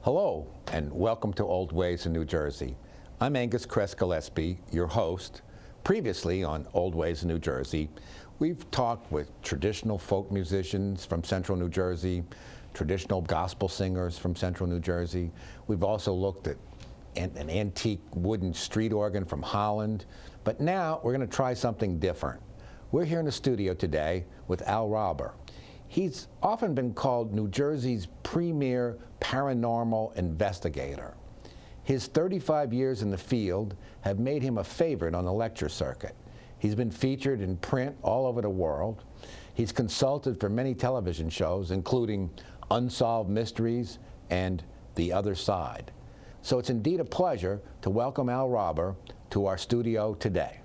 Hello, and welcome to Old Ways in New Jersey. I'm Angus Cress Gillespie, your host. Previously on Old Ways in New Jersey, we've talked with traditional folk musicians from Central New Jersey, traditional gospel singers from Central New Jersey. We've also looked at an antique wooden street organ from Holland. But now we're going to try something different. We're here in the studio today with Al Rauber. He's often been called New Jersey's premier paranormal investigator. His 35 years in the field have made him a favorite on the lecture circuit. He's been featured in print all over the world. He's consulted for many television shows, including Unsolved Mysteries and The Other Side. So it's indeed a pleasure to welcome Al Rauber to our studio today.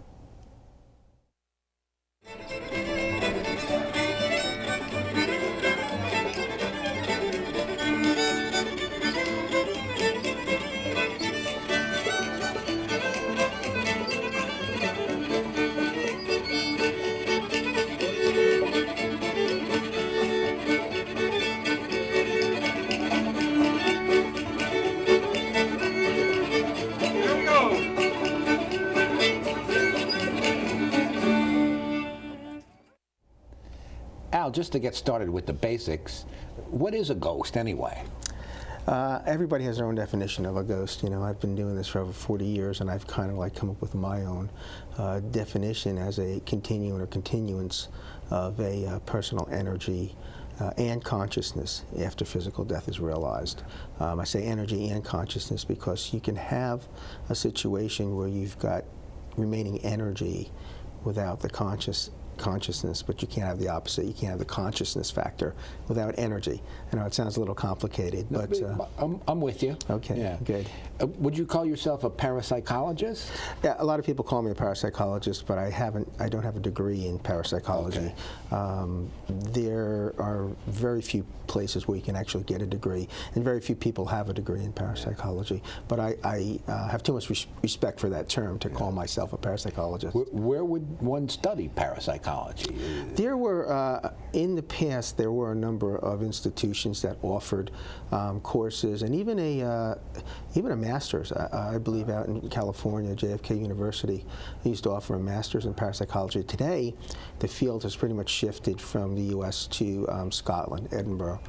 Al, just to get started with the basics, what is a ghost anyway? Everybody has their own definition of a ghost. You know, I've been doing this for over 40 years, and I've kind of like come up with my own definition as a continuum or continuance of a personal energy and consciousness after physical death is realized. I say energy and consciousness because you can have a situation where you've got remaining energy without the consciousness, but you can't have the opposite. You can't have the consciousness factor without energy. I know it sounds a little complicated, but I'm with you. Okay, yeah. Good. Would you call yourself a parapsychologist? Yeah, a lot of people call me a parapsychologist, but I don't have a degree in parapsychology. Okay. There are very few places where you can actually get a degree, and very few people have a degree in parapsychology. But I have too much respect for that term to call myself a parapsychologist. Where would one study parapsychology? There were, in the past, there were a number of institutions that offered courses, and even a master's. I believe out in California, JFK University used to offer a master's in parapsychology. Today, the field has pretty much shifted from the U.S. to Scotland. Edinburgh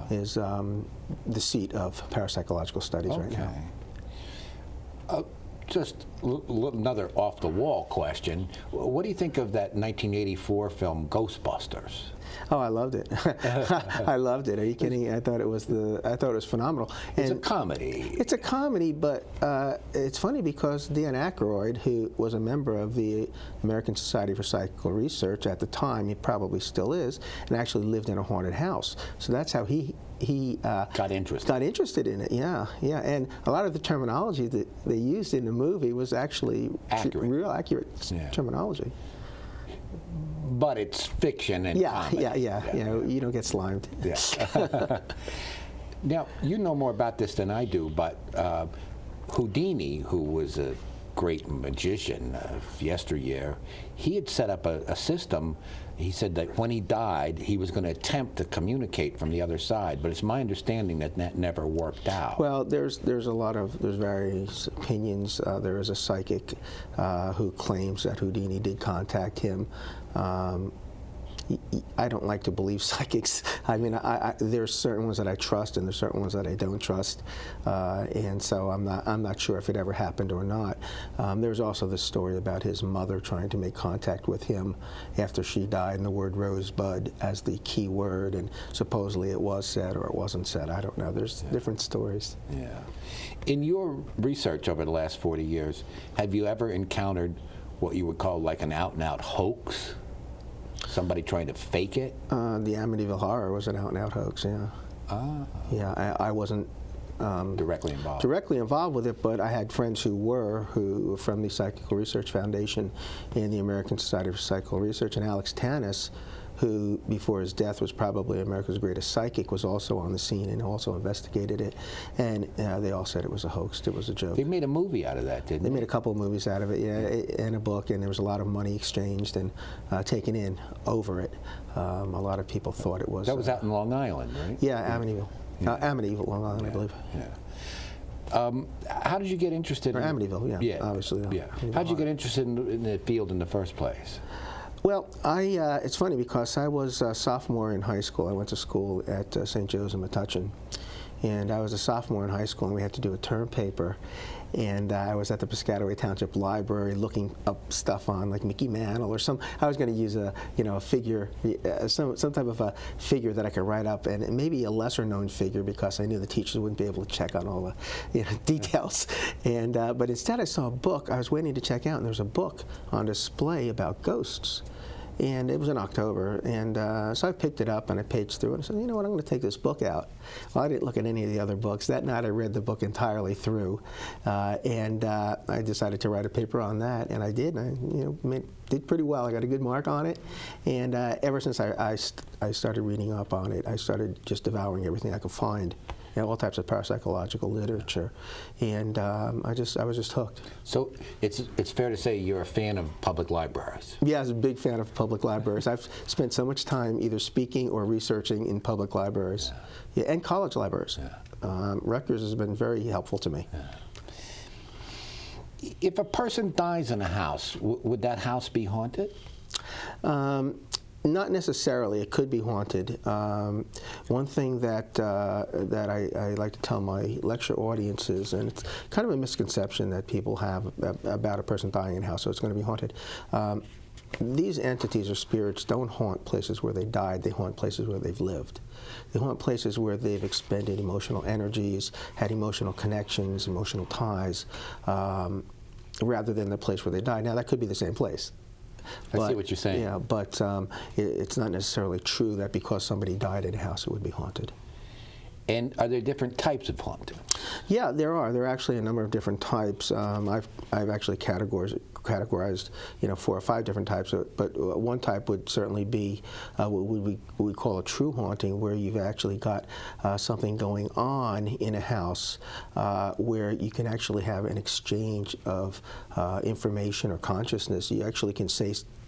is the seat of parapsychological studies right now. Just another off-the-wall question. What do you think of that 1984 film Ghostbusters? Oh, I loved it. I loved it. Are you kidding? I thought it was phenomenal. It's a comedy. It's a comedy, but it's funny because Dan Aykroyd, who was a member of the American Society for Psychical Research at the time, he probably still is, and actually lived in a haunted house. So that's how he got interested in it. Yeah, and a lot of the terminology that they used in the movie was actually real accurate terminology. But it's fiction and comedy. Yeah. You don't get slimed. Yeah. Now, you know more about this than I do, but Houdini, who was a great magician of yesteryear, he had set up a system. He said that when he died, he was going to attempt to communicate from the other side, but it's my understanding that that never worked out. Well, there's various opinions. There is a psychic who claims that Houdini did contact him. I don't like to believe psychics. I mean, there's certain ones that I trust, and there's certain ones that I don't trust, and so I'm not sure if it ever happened or not. There's also the story about his mother trying to make contact with him after she died, and the word rosebud as the key word, and supposedly it was said or it wasn't said. I don't know. There's different stories. Yeah. In your research over the last 40 years, have you ever encountered what you would call like an out-and-out hoax? Somebody trying to fake it? The Amityville Horror was an out-and-out hoax, yeah. Yeah, I wasn't directly involved with it, but I had friends who were from the Psychical Research Foundation and the American Society for Psychical Research, and Alex Tannis, who before his death was probably America's greatest psychic, was also on the scene and also investigated it, and they all said it was a hoax, it was a joke. They made a movie out of that, didn't they? They made a couple of movies out of it, yeah, and a book, and there was a lot of money exchanged and taken in over it. A lot of people thought it was... That was out in Long Island, right? Yeah, Amityville. Amityville, Long Island, I believe. How did you get interested Or in Amityville, yeah, obviously. Yeah. How did you get interested in the field in the first place? Well, it's funny because I was a sophomore in high school. I went to school at St. Joe's in Metuchen. And I was a sophomore in high school, and we had to do a term paper. And I was at the Piscataway Township Library looking up stuff on like Mickey Mantle or I was going to use a figure, some type of a figure that I could write up, and maybe a lesser known figure because I knew the teachers wouldn't be able to check on all the details. And but instead I saw a book I was waiting to check out, and there was a book on display about ghosts. And it was in October, and so I picked it up and I paged through it and said, you know what, I'm going to take this book out. Well, I didn't look at any of the other books. That night I read the book entirely through, and I decided to write a paper on that, and I did. And I did pretty well. I got a good mark on it, and ever since I started reading up on it, I started just devouring everything I could find. All types of parapsychological literature, and I was just hooked. So it's fair to say you're a fan of public libraries. Yeah, I was a big fan of public libraries. I've spent so much time either speaking or researching in public libraries, and college libraries. Rutgers has been very helpful to me. If a person dies in a house, would that house be haunted? Not necessarily. It could be haunted. One thing that I like to tell my lecture audiences, and it's kind of a misconception that people have about a person dying in a house, so it's going to be haunted. These entities or spirits don't haunt places where they died. They haunt places where they've lived. They haunt places where they've expended emotional energies, had emotional connections, emotional ties, rather than the place where they died. Now, that could be the same place. I see what you're saying. Yeah, but it's not necessarily true that because somebody died in a house, it would be haunted. And are there different types of haunting? Yeah, there are. There are actually a number of different types. I've actually categorized 4 or 5 different types. But one type would certainly be what we call a true haunting, where you've actually got something going on in a house where you can actually have an exchange of information or consciousness. You actually can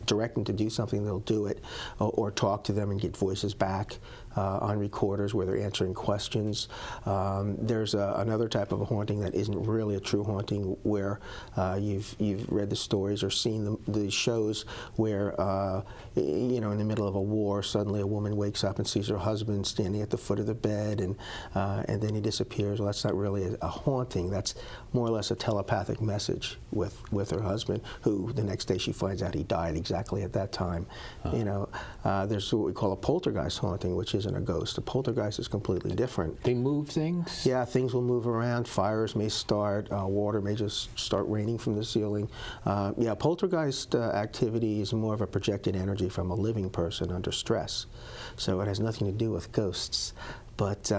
direct them to do something, they'll do it, or talk to them and get voices back on recorders where they're answering questions. There's another type of a haunting that isn't really a true haunting, where you've read the stories or seen the shows where in the middle of a war, suddenly a woman wakes up and sees her husband standing at the foot of the bed, and then he disappears. Well, that's not really a haunting. That's more or less a telepathic message with her husband, who the next day she finds out he died exactly at that time. There's what we call a poltergeist haunting, which isn't a ghost. A poltergeist is completely different. They move things? Yeah, things will move around. Fires may start. Water may just start raining from the ceiling. Poltergeist activity is more of a projected energy from a living person under stress. So it has nothing to do with ghosts. But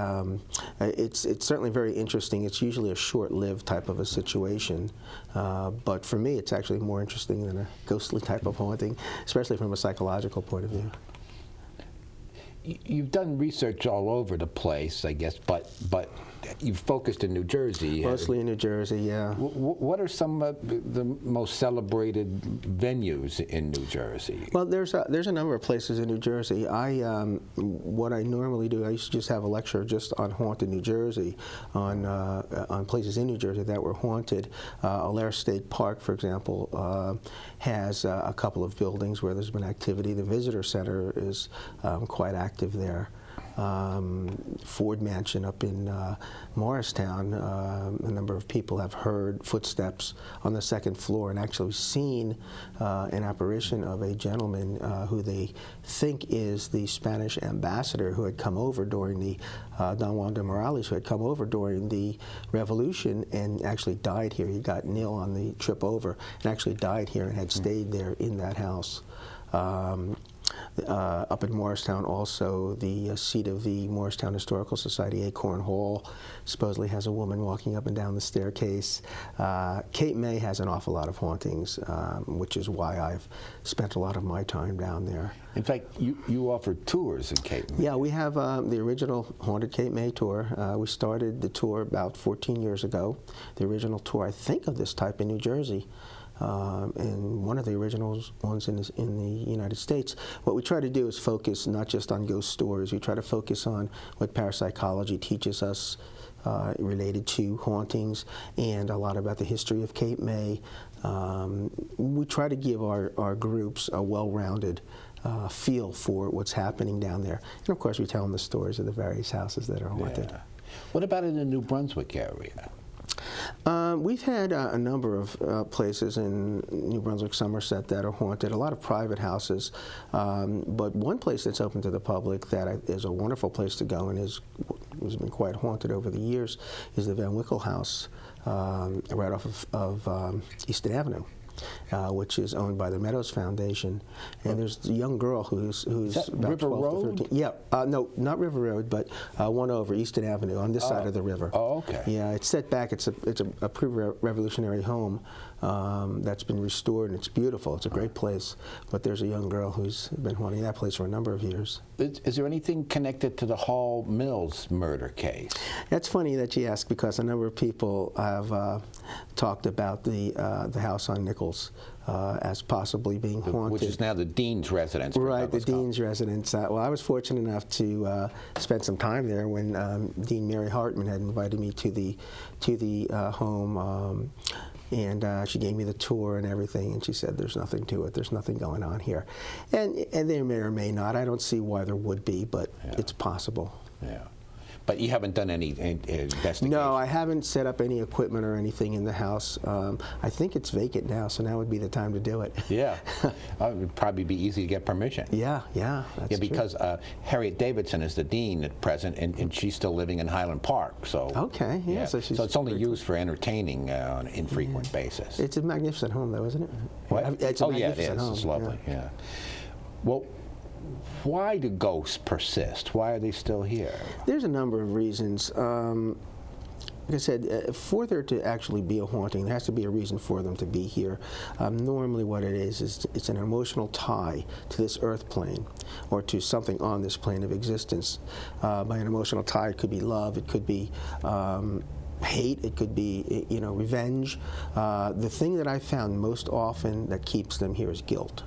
it's certainly very interesting. It's usually a short-lived type of a situation. But for me, it's actually more interesting than a ghostly type of haunting, especially from a psychological point of view. You've done research all over the place, I guess, but you've focused in New Jersey. Mostly in New Jersey, yeah. What are some of the most celebrated venues in New Jersey? Well, there's a number of places in New Jersey. What I normally do, I used to just have a lecture just on haunted New Jersey, on places in New Jersey that were haunted. Alair State Park, for example, has a couple of buildings where there's been activity. The Visitor Center is quite active there. Ford Mansion up in Morristown, a number of people have heard footsteps on the second floor and actually seen an apparition of a gentleman who they think is the Spanish ambassador who had come over during the Don Juan de Morales, who had come over during the Revolution and actually died here. He got ill on the trip over and actually died here and had stayed there in that house. Up in Morristown also, the seat of the Morristown Historical Society, Acorn Hall, supposedly has a woman walking up and down the staircase. Cape May has an awful lot of hauntings, which is why I've spent a lot of my time down there. In fact, you offer tours in Cape May. Yeah, we have the original Haunted Cape May tour. We started the tour about 14 years ago. The original tour, I think, of this type in New Jersey and one of the original ones in the United States. What we try to do is focus not just on ghost stories. We try to focus on what parapsychology teaches us related to hauntings, and a lot about the history of Cape May. We try to give our groups a well-rounded feel for what's happening down there. And of course, we tell them the stories of the various houses that are haunted. Yeah. What about in the New Brunswick area? We've had a number of places in New Brunswick, Somerset that are haunted, a lot of private houses. But one place that's open to the public that is a wonderful place to go and has been quite haunted over the years is the Van Wickle House right off of Easton Avenue. Which is owned by the Meadows Foundation, and there's a young girl who's about River 12 Road? to 13. Yeah, no, not River Road, but one over Easton Avenue on this side of the river. Oh, okay. Yeah, it's set back. It's a pre-revolutionary home that's been restored, and it's beautiful. It's a great place, but there's a young girl who's been haunting that place for a number of years. Is there anything connected to the Hall Mills murder case? That's funny that you ask, because a number of people have talked about the house on Nichols as possibly being haunted. Which is now the Dean's residence. Right, the Dean's residence. Well, I was fortunate enough to spend some time there when Dean Mary Hartman had invited me to the home. And she gave me the tour and everything, and she said, "There's nothing to it. There's nothing going on here," and there may or may not. I don't see why there would be, but it's possible. Yeah. But you haven't done any investigation? No, I haven't set up any equipment or anything in the house. I think it's vacant now, so now would be the time to do it. Yeah. It would probably be easy to get permission. Yeah, that's because Harriet Davidson is the dean at present, and she's still living in Highland Park. So okay, yeah. So it's only used for entertaining on an infrequent basis. It's a magnificent home, though, isn't it? What? It's a it magnificent is. home. It's lovely. Yeah. Well, why do ghosts persist? Why are they still here? There's a number of reasons. Like I said, for there to actually be a haunting, there has to be a reason for them to be here. Normally what it is it's an emotional tie to this earth plane, or to something on this plane of existence. By an emotional tie, it could be love, it could be hate, it could be revenge. The thing that I found most often that keeps them here is guilt.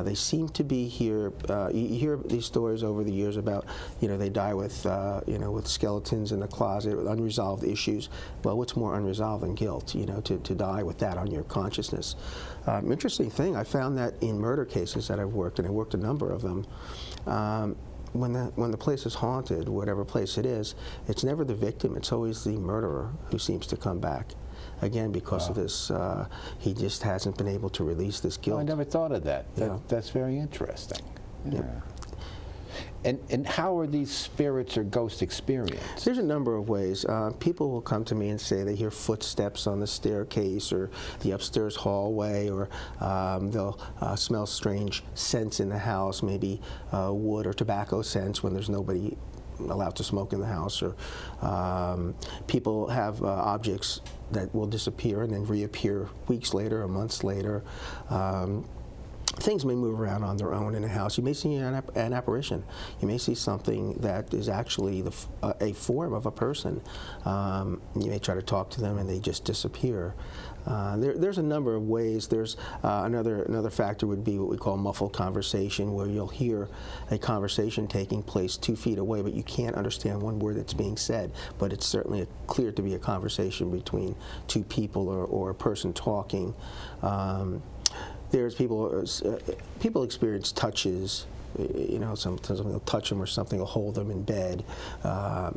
They seem to be here. You hear these stories over the years about, they die with, with skeletons in the closet, with unresolved issues. Well, what's more unresolved than guilt? To die with that on your consciousness. Interesting thing, I found that in murder cases that I've worked, and I worked a number of them. When the place is haunted, whatever place it is, it's never the victim. It's always the murderer who seems to come back. Again, because of this, he just hasn't been able to release this guilt. Oh, I never thought of that. That's very interesting. Yeah. And how are these spirits or ghosts experienced? There's a number of ways. People will come to me and say they hear footsteps on the staircase or the upstairs hallway, or they'll smell strange scents in the house, maybe wood or tobacco scents when there's nobody allowed to smoke in the house, or people have objects that will disappear and then reappear weeks later or months later. Things may move around on their own in a house. You may see an apparition. You may see something that is actually a form of a person. You may try to talk to them and they just disappear. There's a number of ways. There's another factor would be what we call muffled conversation, where you'll hear a conversation taking place 2 feet away, but you can't understand one word that's being said, but it's certainly clear to be a conversation between two people or a person talking. There's people experience touches. Sometimes they'll touch them or something will hold them in bed.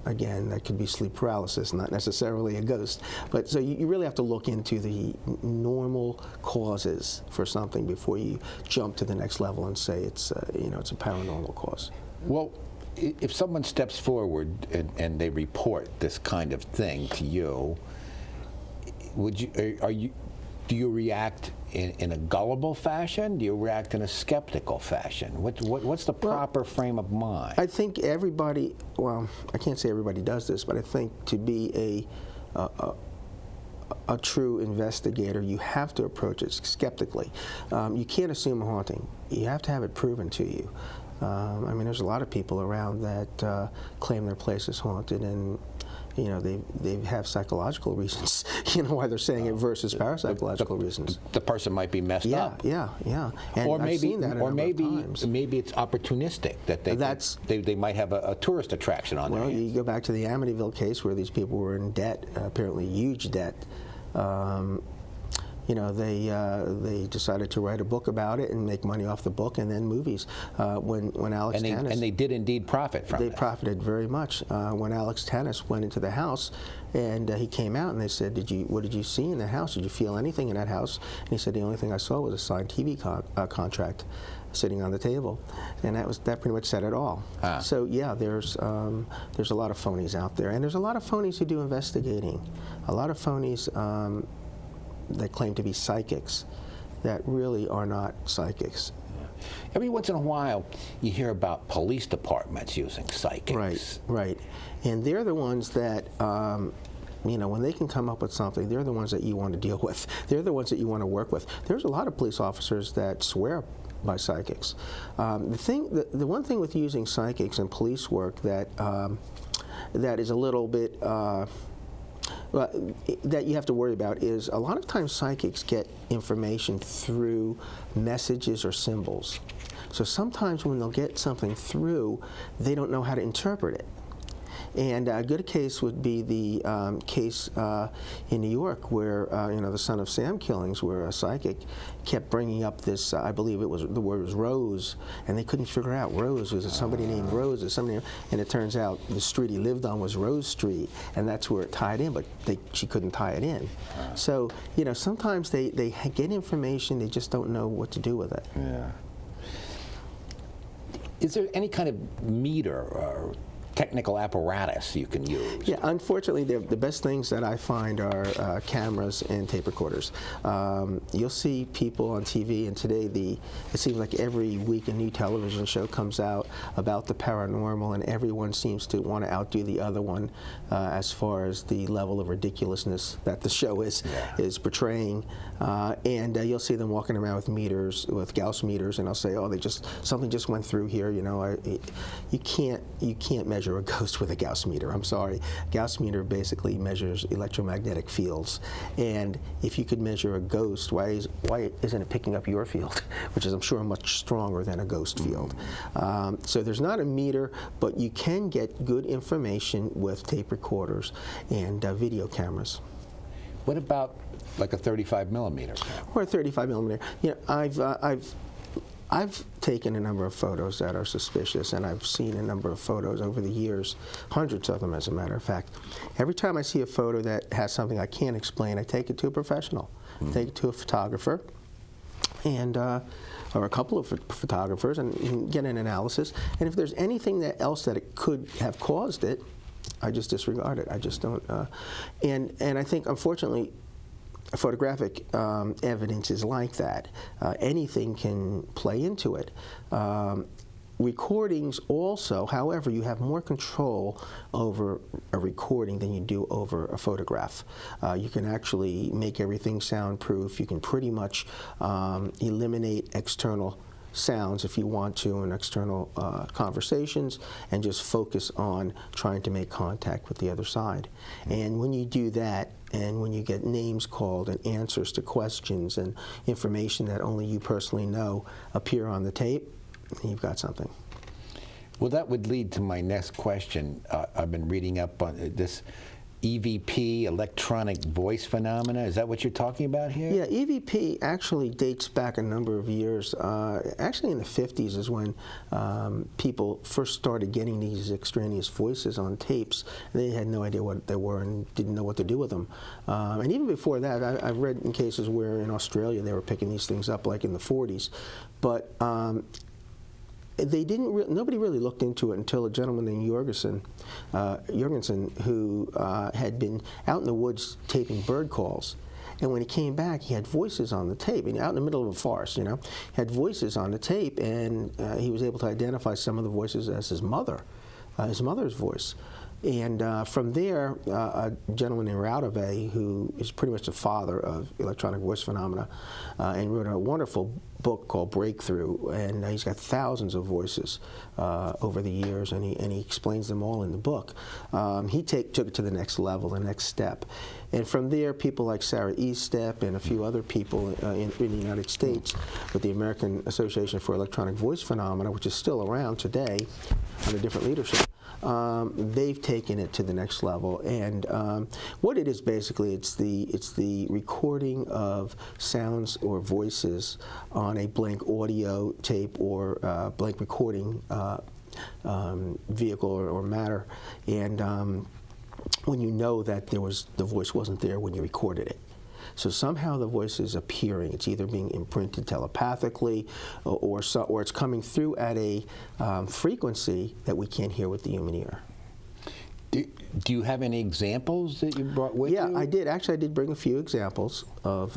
Again, that could be sleep paralysis, not necessarily a ghost. But so you really have to look into the normal causes for something before you jump to the next level and say it's a paranormal cause. Well, if someone steps forward and they report this kind of thing to you, do you react in a gullible fashion? Do you react in a skeptical fashion? What's the proper frame of mind? I think everybody, well, I can't say everybody does this, but I think to be a true investigator, you have to approach it skeptically. You can't assume a haunting. You have to have it proven to you. There's a lot of people around that claim their place is haunted, and you know, they have psychological reasons, you know, why they're saying it versus parapsychological reasons. The person might be messed up. Yeah. And Or I've maybe, seen that a number of times. maybe it's opportunistic that they might have a tourist attraction on their Well, hands. you go back to the Amityville case where these people were in debt, apparently huge debt. You know, they decided to write a book about it and make money off the book, and then movies. When Alex Tannis, and they did indeed profit from it. They profited very much. When Alex Tannis went into the house, and he came out, and they said, "What did you see in the house? Did you feel anything in that house?" And he said, "The only thing I saw was a signed TV contract sitting on the table," and that pretty much said it all. So yeah, there's a lot of phonies out there, and there's a lot of phonies who do investigating. A lot of phonies that claim to be psychics that really are not psychics. Every once in a while, you hear about police departments using psychics. Right. And they're the ones that, you know, when they can come up with something, they're the ones that you want to deal with. They're the ones that you want to work with. There's a lot of police officers that swear by psychics. The one thing with using psychics in police work that is a little bit that you have to worry about is a lot of times psychics get information through messages or symbols. So sometimes when they'll get something through, they don't know how to interpret it. And a good case would be the case in New York where, you know, the Son of Sam killings, where a psychic kept bringing up this, I believe the word was Rose, and they couldn't figure out Rose. Was it somebody named Rose or somebody? And it turns out the street he lived on was Rose Street, and that's where it tied in, but she couldn't tie it in. So, you know, sometimes they get information, they just don't know what to do with it. Yeah. Is there any kind of meter or technical apparatus you can use? Yeah, unfortunately, the best things that I find are cameras and tape recorders. You'll see people on TV, and today it seems like every week a new television show comes out about the paranormal, and everyone seems to want to outdo the other one as far as the level of ridiculousness that the show is portraying. And you'll see them walking around with meters, with Gauss meters, and I'll say, "Oh, something just went through here." You know, you can't measure a ghost with a Gauss meter. I'm sorry. Gauss meter basically measures electromagnetic fields, and if you could measure a ghost, why isn't it picking up your field, which is, I'm sure, much stronger than a ghost field? So there's not a meter, but you can get good information with tape recorders and video cameras. What about like a 35 millimeter camera? Or a 35 millimeter. You know, I've taken a number of photos that are suspicious, and I've seen a number of photos over the years, hundreds of them as a matter of fact. Every time I see a photo that has something I can't explain, I take it to a professional. Take it to a photographer, and or a couple of photographers, and get an analysis. And if there's anything else that it could have caused it, I just disregard it. I just don't. And I think, unfortunately, photographic evidence is like that. Anything can play into it. Recordings also, however, you have more control over a recording than you do over a photograph. You can actually make everything soundproof. You can pretty much eliminate external sounds if you want to, and external conversations, and just focus on trying to make contact with the other side. And when you do that, and when you get names called and answers to questions and information that only you personally know appear on the tape, you've got something. Well, that would lead to my next question. I've been reading up on this EVP, electronic voice phenomena. Is that what you're talking about here? Yeah, EVP actually dates back a number of years. Actually in the 50s is when people first started getting these extraneous voices on tapes. They had no idea what they were and didn't know what to do with them. And even before that, I've read in cases where in Australia they were picking these things up like in the 40s. But they didn't. Nobody really looked into it until a gentleman named Jorgensen, who had been out in the woods taping bird calls, and when he came back, he had voices on the tape. And out in the middle of a forest, you know, had voices on the tape, and he was able to identify some of the voices as his mother's voice. And from there, a gentleman named Rauber, who is pretty much the father of electronic voice phenomena, and wrote a wonderful book called Breakthrough, and he's got thousands of voices over the years, and he explains them all in the book. He took it to the next level, the next step. And from there, people like Sarah Estep and a few other people in the United States with the American Association for Electronic Voice Phenomena, which is still around today under different leadership, they've taken it to the next level. And what it is basically, it's the recording of sounds or voices on a blank audio tape or blank recording vehicle or matter. And when you know that the voice wasn't there when you recorded it. So somehow the voice is appearing. It's either being imprinted telepathically, or it's coming through at a frequency that we can't hear with the human ear. Do you have any examples that you brought with you? Yeah, I did. Actually, I did bring a few examples of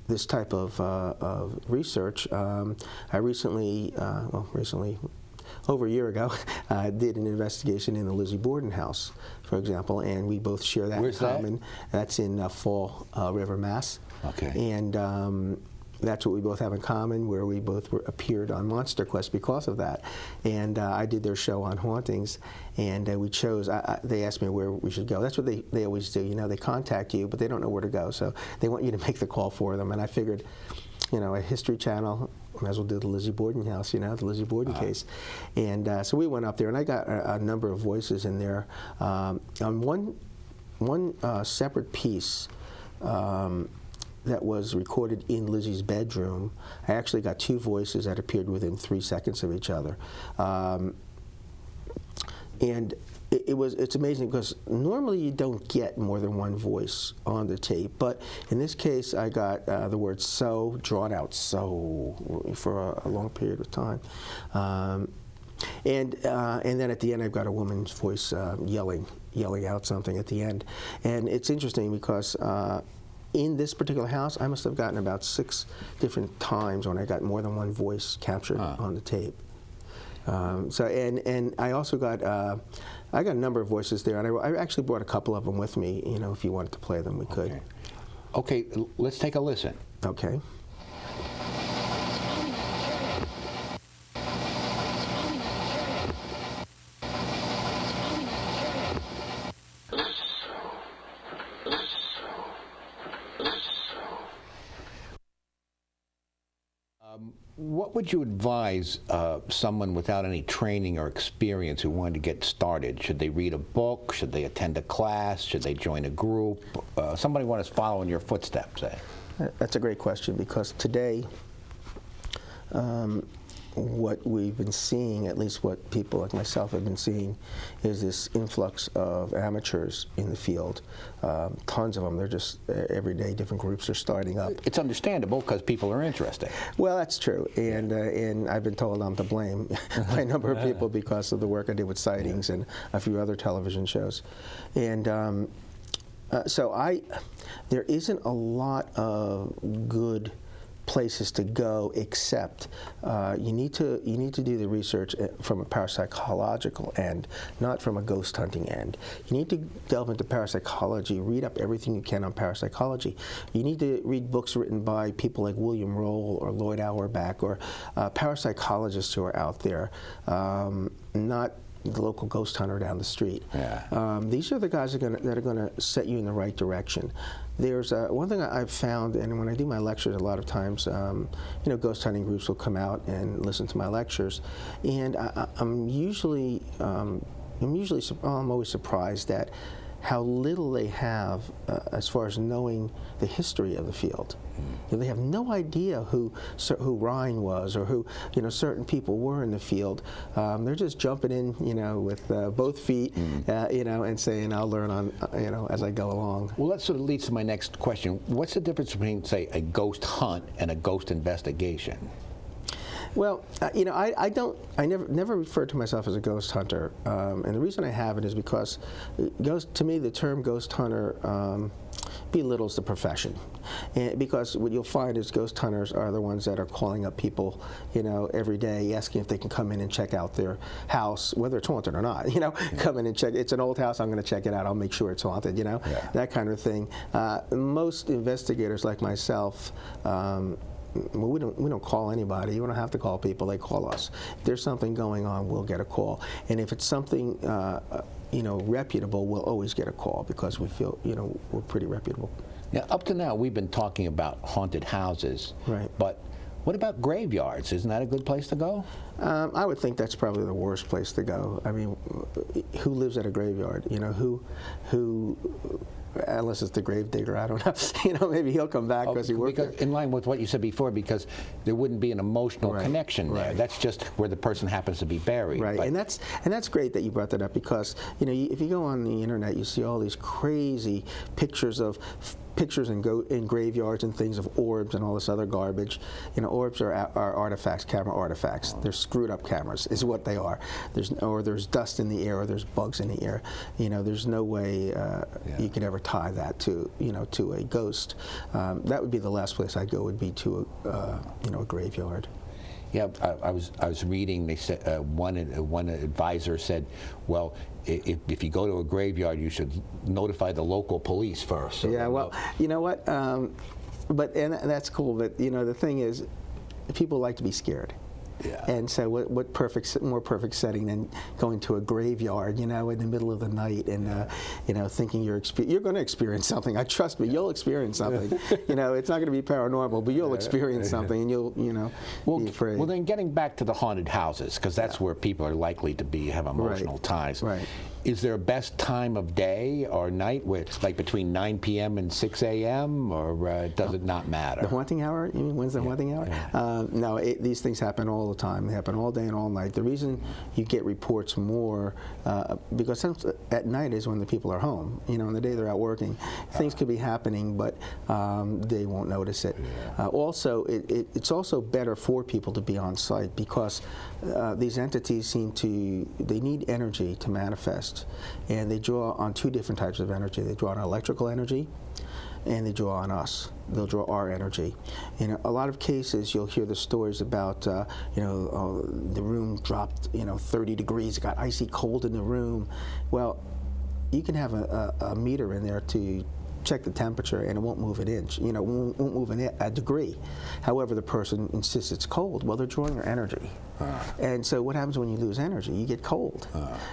this type of research. I recently, over a year ago, did an investigation in the Lizzie Borden house, for example, and we both share that Where's in common. that? That's in Fall River, Mass. Okay. And that's what we both have in common, where we both appeared on Monster Quest because of that. And I did their show on hauntings, and we chose, they asked me where we should go. That's what they always do. You know, they contact you, but they don't know where to go, so they want you to make the call for them. And I figured, you know, a History Channel, might as well do the Lizzie Borden house, you know, the Lizzie Borden case. And so we went up there, and I got a number of voices in there. On one separate piece that was recorded in Lizzie's bedroom, I actually got two voices that appeared within 3 seconds of each other. And it's amazing because normally you don't get more than one voice on the tape, but in this case I got the word "so" drawn out "so" for a long period of time, and then at the end I've got a woman's voice yelling out something at the end. And it's interesting because in this particular house I must have gotten about 6 different times when I got more than one voice captured on the tape. So and I also got I got a number of voices there, and I actually brought a couple of them with me. You know, if you wanted to play them, we could. Okay, let's take a listen. Okay. What would you advise someone without any training or experience who wanted to get started? Should they read a book? Should they attend a class? Should they join a group? Somebody wants to follow in your footsteps, say. That's a great question, because today what we've been seeing, at least what people like myself have been seeing, is this influx of amateurs in the field. Tons of them. They're just every day different groups are starting up. It's understandable because people are interested. Well, that's true, and I've been told I'm to blame by a number of people because of the work I did with Sightings and a few other television shows. And so there isn't a lot of good places to go, except you need to do the research from a parapsychological end, not from a ghost hunting end. You need to delve into parapsychology, read up everything you can on parapsychology. You need to read books written by people like William Roll or Lloyd Auerbach or parapsychologists who are out there, not the local ghost hunter down the street. Yeah. These are the guys that are going to set you in the right direction. There's one thing I've found, and when I do my lectures, a lot of times, you know, ghost hunting groups will come out and listen to my lectures, and I'm always surprised at how little they have as far as knowing the history of the field. You know, they have no idea who Rhine was or who, you know, certain people were in the field. They're just jumping in, you know, with both feet, you know, and saying, "I'll learn on, you know, as I go along." Well, that sort of leads to my next question. What's the difference between, say, a ghost hunt and a ghost investigation? Well, you know, I never refer to myself as a ghost hunter, and the reason I haven't is because to me, the term ghost hunter belittles the profession. And because what you'll find is ghost hunters are the ones that are calling up people, every day asking if they can come in and check out their house, whether it's haunted or not, come in and check. It's an old house, I'm going to check it out, I'll make sure it's haunted, that kind of thing. Most investigators like myself, we don't call anybody. You don't have to call people. They call us. If there's something going on, we'll get a call. And if it's something reputable, we'll always get a call because we feel we're pretty reputable. Now, up to now, we've been talking about haunted houses. Right. But what about graveyards? Isn't that a good place to go? I would think that's probably the worst place to go. I mean, who lives at a graveyard? Who unless it's the grave digger, I don't know. Maybe he'll come back because he worked there. In line with what you said before, because there wouldn't be an emotional connection there. Right. That's just where the person happens to be buried. Right, and that's great that you brought that up because if you go on the internet, you see all these crazy pictures in graveyards and things of orbs and all this other garbage. Orbs are artifacts, camera artifacts. They're screwed up cameras, is what they are. There's dust in the air, or there's bugs in the air. There's no way you could ever tie that to a ghost. That would be the last place I'd go. Would be to a graveyard. Yeah, I was reading. They said one advisor said, well, if you go to a graveyard, you should notify the local police first. So yeah, well, you know what? But that's cool. But the thing is, people like to be scared. Yeah. And so what more perfect setting than going to a graveyard, in the middle of the night and, thinking you're going to experience something. Trust me, you'll experience something. It's not going to be paranormal, but you'll experience something and you'll, be afraid. Well, then getting back to the haunted houses, because that's where people are likely to have emotional ties. Right. Is there a best time of day or night, like between 9 p.m. and 6 a.m., or does it not matter? The haunting hour? You mean when's the haunting hour? Yeah. No, these things happen all the time. They happen all day and all night. The reason you get reports more, because at night is when the people are home. In the day they're out working. Things could be happening, but they won't notice it. Yeah. Also, it's also better for people to be on site because these entities they need energy to manifest. And they draw on two different types of energy. They draw on electrical energy, and they draw on us. They'll draw our energy. In a lot of cases, you'll hear the stories about, the room dropped, 30 degrees, it got icy cold in the room. Well, you can have a meter in there to check the temperature, and it won't move an inch. It won't move a degree. However, the person insists it's cold. Well, they're drawing your energy. And so what happens when you lose energy? You get cold.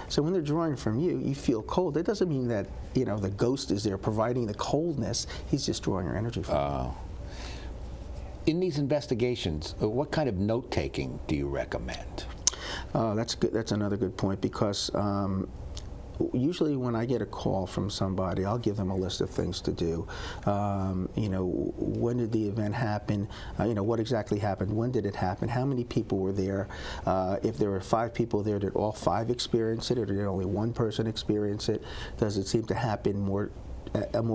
So when they're drawing from you, you feel cold. That doesn't mean that, the ghost is there providing the coldness. He's just drawing your energy from you. In these investigations, what kind of note-taking do you recommend? That's good. That's another good point because usually when I get a call from somebody, I'll give them a list of things to do. When did the event happen? What exactly happened? When did it happen? How many people were there? If there were 5 people there, did all 5 experience it, or did only one person experience it? Does it seem to happen more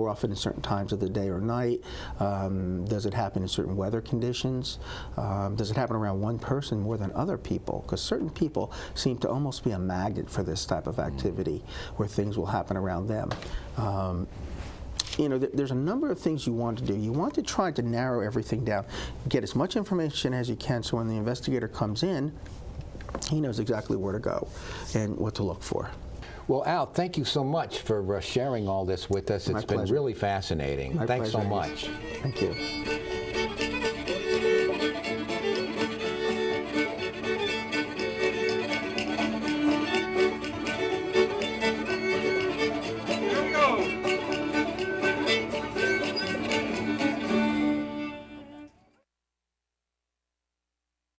often in certain times of the day or night? Does it happen in certain weather conditions? Does it happen around one person more than other people? Because certain people seem to almost be a magnet for this type of activity where things will happen around them. There's a number of things you want to do. You want to try to narrow everything down, get as much information as you can so when the investigator comes in, he knows exactly where to go and what to look for. Well, Al, thank you so much for sharing all this with us. It's been really fascinating. Thanks so much. Thank you.